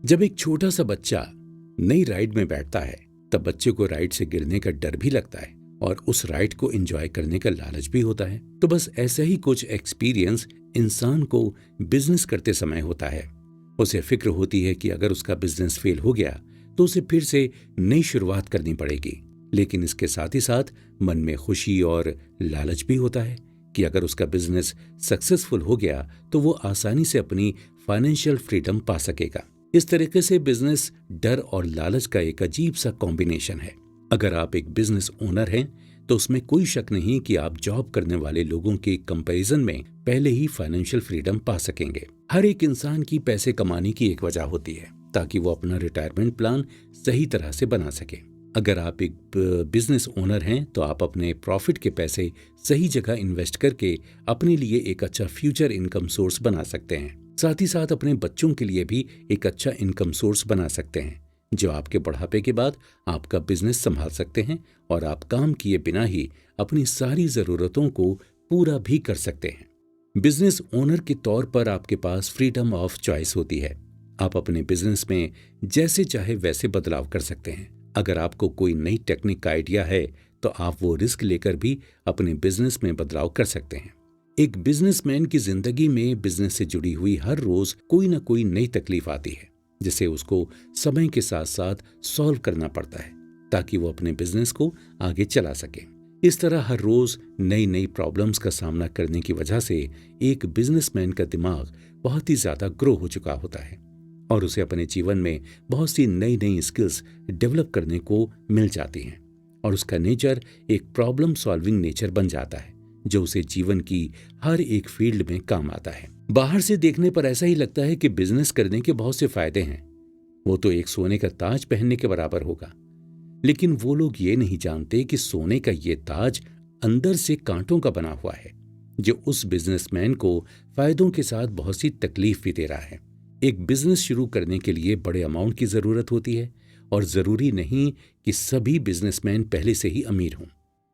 जब एक छोटा सा बच्चा नई राइड में बैठता है तब बच्चे को राइड से गिरने का डर भी लगता है और उस राइड को एंजॉय करने का लालच भी होता है। तो बस ऐसा ही कुछ एक्सपीरियंस इंसान को बिजनेस करते समय होता है। उसे फिक्र होती है कि अगर उसका बिजनेस फेल हो गया तो उसे फिर से नई शुरुआत करनी पड़ेगी। लेकिन इसके साथ ही साथ मन में खुशी और लालच भी होता है कि अगर उसका बिजनेस सक्सेसफुल हो गया तो वो आसानी से अपनी फाइनेंशियल फ्रीडम पा सकेगा। इस तरीके से बिजनेस डर और लालच का एक अजीब सा कॉम्बिनेशन है। अगर आप एक बिजनेस ओनर हैं तो उसमें कोई शक नहीं कि आप जॉब करने वाले लोगों के कंपैरिजन में पहले ही फाइनेंशियल फ्रीडम पा सकेंगे। हर एक इंसान की पैसे कमाने की एक वजह होती है ताकि वो अपना रिटायरमेंट प्लान सही तरह से बना सके। अगर आप एक बिजनेस ओनर हैं तो आप अपने प्रॉफिट के पैसे सही जगह इन्वेस्ट करके अपने लिए एक अच्छा फ्यूचर इनकम सोर्स बना सकते हैं। साथ ही साथ अपने बच्चों के लिए भी एक अच्छा इनकम सोर्स बना सकते हैं जो आपके बुढ़ापे के बाद आपका बिजनेस संभाल सकते हैं और आप काम किए बिना ही अपनी सारी जरूरतों को पूरा भी कर सकते हैं। बिजनेस ओनर के तौर पर आपके पास फ्रीडम ऑफ चॉइस होती है। आप अपने बिजनेस में जैसे चाहे वैसे बदलाव कर सकते हैं। अगर आपको कोई नई टेक्निक का आइडिया है तो आप वो रिस्क लेकर भी अपने बिजनेस में बदलाव कर सकते हैं। एक बिजनेसमैन की जिंदगी में बिजनेस से जुड़ी हुई हर रोज कोई ना कोई नई तकलीफ आती है जिसे उसको समय के साथ साथ सॉल्व करना पड़ता है ताकि वो अपने बिजनेस को आगे चला सके। इस तरह हर रोज नई नई प्रॉब्लम्स का सामना करने की वजह से एक बिजनेसमैन का दिमाग बहुत ही ज्यादा ग्रो हो चुका होता है और उसे अपने जीवन में बहुत सी नई नई स्किल्स डेवलप करने को मिल जाती हैं और उसका नेचर एक प्रॉब्लम सॉल्विंग नेचर बन जाता है जो उसे जीवन की हर एक फील्ड में काम आता है। बाहर से देखने पर ऐसा ही लगता है कि बिजनेस करने के बहुत से फायदे हैं, वो तो एक सोने का ताज पहनने के बराबर होगा। लेकिन वो लोग ये नहीं जानते कि सोने का ये ताज अंदर से कांटों का बना हुआ है जो उस बिजनेसमैन को फायदों के साथ बहुत सी तकलीफ भी दे रहा है। एक बिजनेस शुरू करने के लिए बड़े अमाउंट की जरूरत होती है और जरूरी नहीं कि सभी बिजनेसमैन पहले से ही अमीर हों।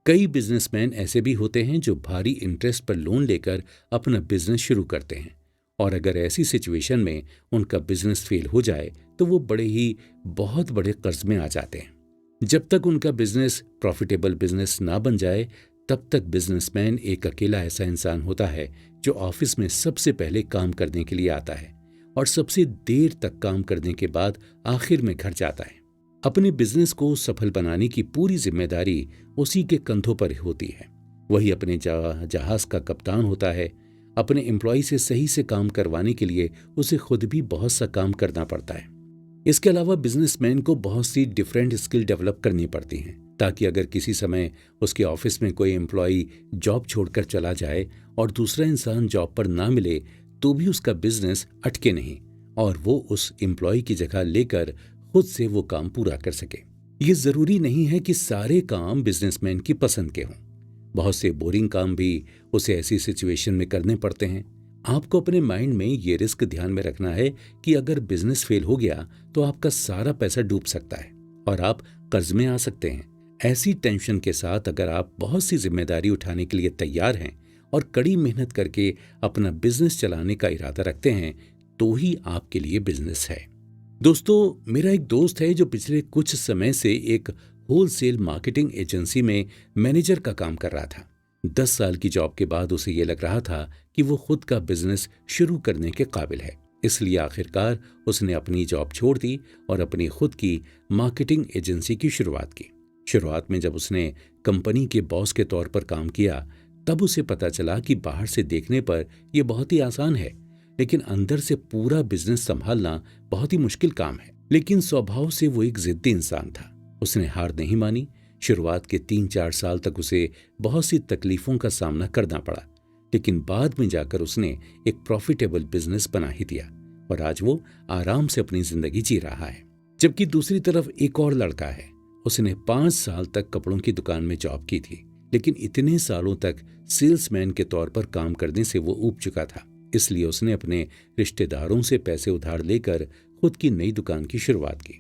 कई बिजनेसमैन ऐसे भी होते हैं जो भारी इंटरेस्ट पर लोन लेकर अपना बिजनेस शुरू करते हैं और अगर ऐसी सिचुएशन में उनका बिजनेस फेल हो जाए तो वो बहुत बड़े कर्ज में आ जाते हैं। जब तक उनका बिजनेस प्रॉफिटेबल बिजनेस ना बन जाए तब तक बिजनेसमैन एक अकेला ऐसा इंसान होता है जो ऑफिस में सबसे पहले काम करने के लिए आता है और सबसे देर तक काम करने के बाद आखिर में घर जाता है। अपने बिजनेस को सफल बनाने की पूरी जिम्मेदारी उसी के कंधों पर होती है। वही अपने जहाज का कप्तान होता है। अपने एम्प्लॉय से सही से काम करवाने के लिए उसे खुद भी बहुत सा काम करना पड़ता है। इसके अलावा बिजनेसमैन को बहुत सी डिफरेंट स्किल डेवलप करनी पड़ती हैं ताकि अगर किसी समय उसके ऑफिस में कोई एम्प्लॉय जॉब छोड़कर चला जाए और दूसरा इंसान जॉब पर ना मिले तो भी उसका बिजनेस अटके नहीं और वो उस एम्प्लॉय की जगह लेकर खुद से वो काम पूरा कर सके। ये जरूरी नहीं है कि सारे काम बिजनेसमैन की पसंद के हों। बहुत से बोरिंग काम भी उसे ऐसी सिचुएशन में करने पड़ते हैं। आपको अपने माइंड में ये रिस्क ध्यान में रखना है कि अगर बिजनेस फेल हो गया तो आपका सारा पैसा डूब सकता है और आप कर्ज में आ सकते हैं। ऐसी टेंशन के साथ अगर आप बहुत सी जिम्मेदारी उठाने के लिए तैयार हैं और कड़ी मेहनत करके अपना बिजनेस चलाने का इरादा रखते हैं तो ही आपके लिए बिजनेस है। दोस्तों, मेरा एक दोस्त है जो पिछले कुछ समय से एक होलसेल मार्केटिंग एजेंसी में मैनेजर का काम कर रहा था। 10 साल की जॉब के बाद उसे ये लग रहा था कि वो खुद का बिजनेस शुरू करने के काबिल है। इसलिए आखिरकार उसने अपनी जॉब छोड़ दी और अपनी खुद की मार्केटिंग एजेंसी की शुरुआत की। शुरुआत में जब उसने कंपनी के बॉस के तौर पर काम किया तब उसे पता चला कि बाहर से देखने पर यह बहुत ही आसान है लेकिन अंदर से पूरा बिजनेस संभालना बहुत ही मुश्किल काम है। लेकिन स्वभाव से वो एक जिद्दी इंसान था। उसने हार नहीं मानी। शुरुआत के 3-4 साल तक उसे बहुत सी तकलीफों का सामना करना पड़ा लेकिन बाद में जाकर उसने एक प्रॉफिटेबल बिजनेस बना ही दिया और आज वो आराम से अपनी जिंदगी जी रहा है। जबकि दूसरी तरफ एक और लड़का है। उसने 5 साल तक कपड़ों की दुकान में जॉब की थी लेकिन इतने सालों तक सेल्समैन के तौर पर काम करने से वो ऊब चुका था। इसलिए उसने अपने रिश्तेदारों से पैसे उधार लेकर खुद की नई दुकान की शुरुआत की।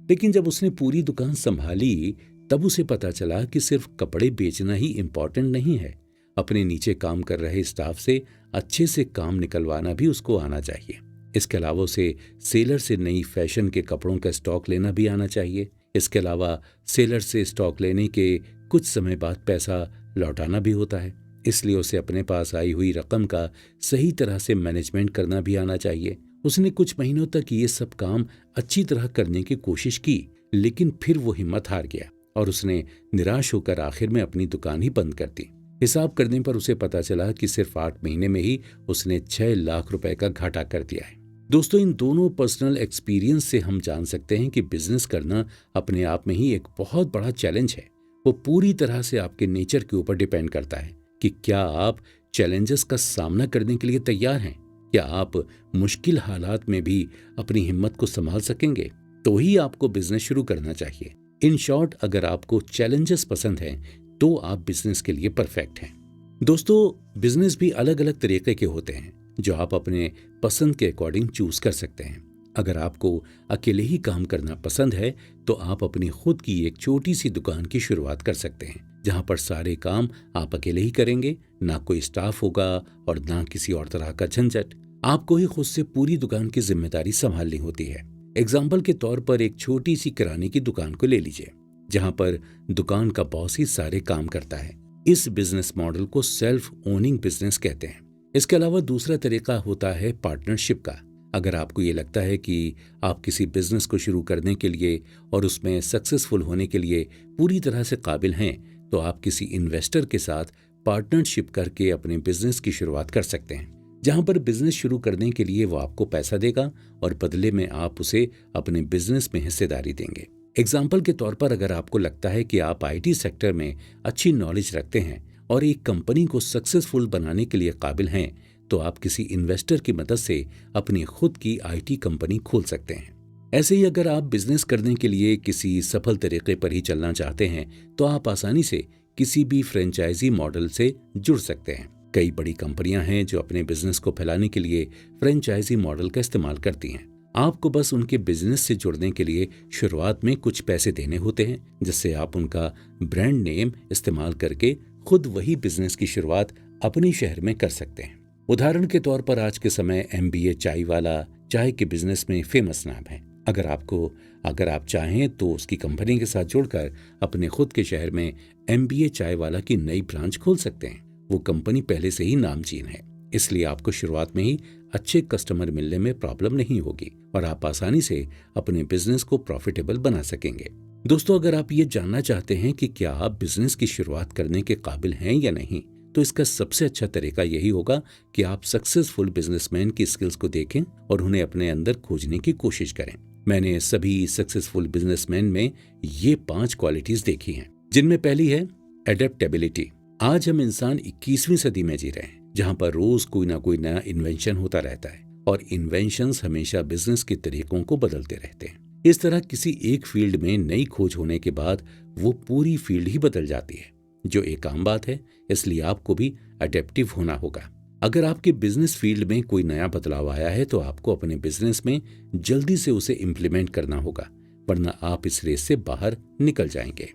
लेकिन जब उसने पूरी दुकान संभाली तब उसे पता चला कि सिर्फ कपड़े बेचना ही इम्पोर्टेंट नहीं है। अपने नीचे काम कर रहे स्टाफ से अच्छे से काम निकलवाना भी उसको आना चाहिए। इसके अलावा उसे सेलर से नई फैशन के कपड़ों का स्टॉक लेना भी आना चाहिए। इसके अलावा सेलर से स्टॉक लेने के कुछ समय बाद पैसा लौटाना भी होता है, इसलिए उसे अपने पास आई हुई रकम का सही तरह से मैनेजमेंट करना भी आना चाहिए। उसने कुछ महीनों तक ये सब काम अच्छी तरह करने की कोशिश की, लेकिन फिर वो हिम्मत हार गया और उसने निराश होकर आखिर में अपनी दुकान ही बंद कर दी। हिसाब करने पर उसे पता चला कि सिर्फ 8 महीने में ही उसने 6 लाख रुपए का घाटा कर दिया है। दोस्तों, इन दोनों पर्सनल एक्सपीरियंस से हम जान सकते हैं कि बिजनेस करना अपने आप में ही एक बहुत बड़ा चैलेंज है। वो पूरी तरह से आपके नेचर के ऊपर डिपेंड करता है कि क्या आप चैलेंजेस का सामना करने के लिए तैयार हैं। क्या आप मुश्किल हालात में भी अपनी हिम्मत को संभाल सकेंगे? तो ही आपको बिजनेस शुरू करना चाहिए। इन शॉर्ट, अगर आपको चैलेंजेस पसंद हैं तो आप बिजनेस के लिए परफेक्ट हैं। दोस्तों, बिजनेस भी अलग अलग तरीके के होते हैं जो आप अपने पसंद के अकॉर्डिंग चूज कर सकते हैं। अगर आपको अकेले ही काम करना पसंद है तो आप अपनी खुद की एक छोटी सी दुकान की शुरुआत कर सकते हैं, जहां पर सारे काम आप अकेले ही करेंगे, ना कोई स्टाफ होगा और ना किसी और तरह का झंझट। आपको ही खुद से पूरी दुकान की जिम्मेदारी संभालनी होती है। एग्जाम्पल के तौर पर एक छोटी सी किराने की दुकान को ले लीजिए, जहां पर दुकान का बॉस ही सारे काम करता है। इस बिजनेस मॉडल को सेल्फ ओनिंग बिजनेस कहते हैं। इसके अलावा दूसरा तरीका होता है पार्टनरशिप का। अगर आपको ये लगता है कि आप किसी बिजनेस को शुरू करने के लिए और उसमें सक्सेसफुल होने के लिए पूरी तरह से काबिल हैं, तो आप किसी इन्वेस्टर के साथ पार्टनरशिप करके अपने बिजनेस की शुरुआत कर सकते हैं, जहां पर बिजनेस शुरू करने के लिए वो आपको पैसा देगा और बदले में आप उसे अपने बिजनेस में हिस्सेदारी देंगे। एग्जाम्पल के तौर पर, अगर आपको लगता है कि आप IT सेक्टर में अच्छी नॉलेज रखते हैं और एक कंपनी को सक्सेसफुल बनाने के लिए काबिल हैं, तो आप किसी इन्वेस्टर की मदद से अपनी खुद की IT कंपनी खोल सकते हैं। ऐसे ही अगर आप बिजनेस करने के लिए किसी सफल तरीके पर ही चलना चाहते हैं तो आप आसानी से किसी भी फ्रेंचाइजी मॉडल से जुड़ सकते हैं। कई बड़ी कंपनियां हैं जो अपने बिजनेस को फैलाने के लिए फ्रेंचाइजी मॉडल का इस्तेमाल करती हैं। आपको बस उनके बिजनेस से जुड़ने के लिए शुरुआत में कुछ पैसे देने होते हैं, जिससे आप उनका ब्रांड नेम इस्तेमाल करके खुद वही बिजनेस की शुरुआत अपने शहर में कर सकते हैं। उदाहरण के तौर पर आज के समय MBA चाय वाला चाय के बिजनेस में फेमस नाम है। अगर आप चाहें तो उसकी कंपनी के साथ जुड़कर अपने खुद के शहर में MBA चाय वाला की नई ब्रांच खोल सकते हैं। वो कंपनी पहले से ही नामचीन है, इसलिए आपको शुरुआत में ही अच्छे कस्टमर मिलने में प्रॉब्लम नहीं होगी और आप आसानी से अपने बिजनेस को प्रॉफिटेबल बना सकेंगे। दोस्तों, अगर आप ये जानना चाहते हैं कि क्या आप बिजनेस की शुरुआत करने के काबिल हैं या नहीं, तो इसका सबसे अच्छा तरीका यही होगा कि आप सक्सेसफुल बिजनेसमैन की स्किल्स को देखें और उन्हें अपने अंदर खोजने की कोशिश करें। मैंने सभी सक्सेसफुल बिजनेसमैन में ये 5 क्वालिटीज देखी हैं, जिनमें पहली है एडेप्टेबिलिटी। आज हम इंसान 21वीं सदी में जी रहे हैं, जहां पर रोज कोई ना कोई नया इन्वेंशन होता रहता है और इन्वेंशंस हमेशा बिजनेस के तरीकों को बदलते रहते हैं। इस तरह किसी एक फील्ड में नई खोज होने के बाद वो पूरी फील्ड ही बदल जाती है, जो एक आम बात है। इसलिए आपको भी अडेप्टिव होना होगा। अगर आपके बिजनेस फील्ड में कोई नया बदलाव आया है तो आपको अपने बिजनेस में जल्दी से उसे इम्प्लीमेंट करना होगा, वरना आप इस रेस से बाहर निकल जाएंगे।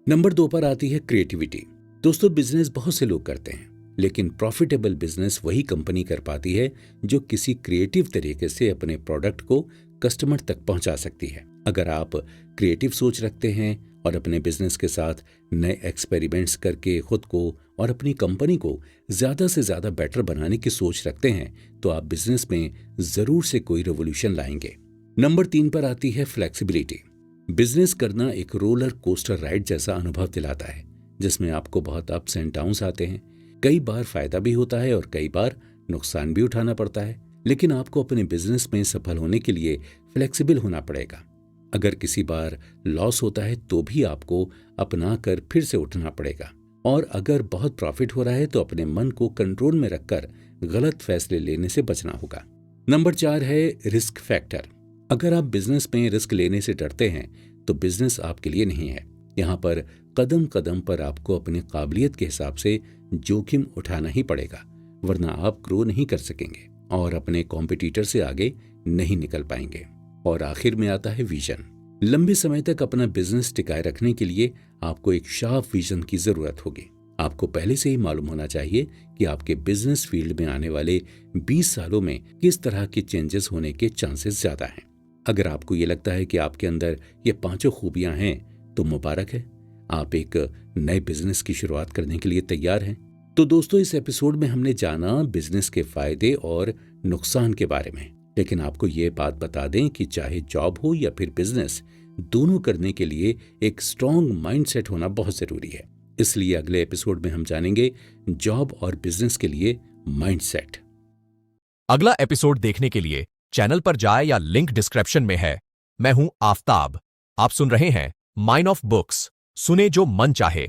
नंबर 2 पर आती है क्रिएटिविटी। दोस्तों, बिजनेस बहुत से लोग करते हैं, लेकिन प्रॉफिटेबल बिजनेस वही कंपनी कर पाती है जो किसी क्रिएटिव तरीके से अपने प्रोडक्ट को कस्टमर तक पहुंचा सकती है। अगर आप क्रिएटिव सोच रखते हैं और अपने बिजनेस के साथ नए एक्सपेरिमेंट्स करके खुद को और अपनी कंपनी को ज्यादा से ज्यादा बेटर बनाने की सोच रखते हैं, तो आप बिजनेस में जरूर से कोई रेवोल्यूशन लाएंगे। नंबर 3 पर आती है फ्लेक्सिबिलिटी। बिजनेस करना एक रोलर कोस्टर राइड जैसा अनुभव दिलाता है, जिसमें आपको बहुत अप्स एंड डाउन्स आते हैं। कई बार फायदा भी होता है और कई बार नुकसान भी उठाना पड़ता है, लेकिन आपको अपने बिजनेस में सफल होने के लिए फ्लेक्सिबल होना पड़ेगा। अगर किसी बार लॉस होता है तो भी आपको अपना कर फिर से उठना पड़ेगा, और अगर बहुत प्रॉफिट हो रहा है तो अपने मन को कंट्रोल में रखकर गलत फैसले लेने से बचना होगा। नंबर 4 है रिस्क फैक्टर। अगर आप बिजनेस में रिस्क लेने से डरते हैं तो बिजनेस आपके लिए नहीं है। यहाँ पर कदम कदम पर आपको अपनी काबिलियत के हिसाब से जोखिम उठाना ही पड़ेगा, वरना आप ग्रो नहीं कर सकेंगे और अपने कॉम्पिटिटर से आगे नहीं निकल पाएंगे। और आखिर में आता है विजन। लंबे समय तक अपना बिजनेस टिकाए रखने के लिए आपको एक शार्प विजन की जरूरत होगी। आपको पहले से ही मालूम होना चाहिए कि आपके बिजनेस फील्ड में आने वाले 20 सालों में किस तरह के चेंजेस होने के चांसेस ज्यादा हैं। अगर आपको ये लगता है कि आपके अंदर ये पांचों खूबियां हैं तो मुबारक है, आप एक नए बिजनेस की शुरुआत करने के लिए तैयार हैं। तो दोस्तों, इस एपिसोड में हमने जाना बिजनेस के फायदे और नुकसान के बारे में, लेकिन आपको ये बात बता दें कि चाहे जॉब हो या फिर बिजनेस, दोनों करने के लिए एक स्ट्रॉन्ग माइंडसेट होना बहुत जरूरी है। इसलिए अगले एपिसोड में हम जानेंगे जॉब और बिजनेस के लिए माइंडसेट। अगला एपिसोड देखने के लिए चैनल पर जाए या लिंक डिस्क्रिप्शन में है। मैं हूं आफताब। आप सुन रहे हैं माइन ऑफ बुक्स, सुने जो मन चाहे।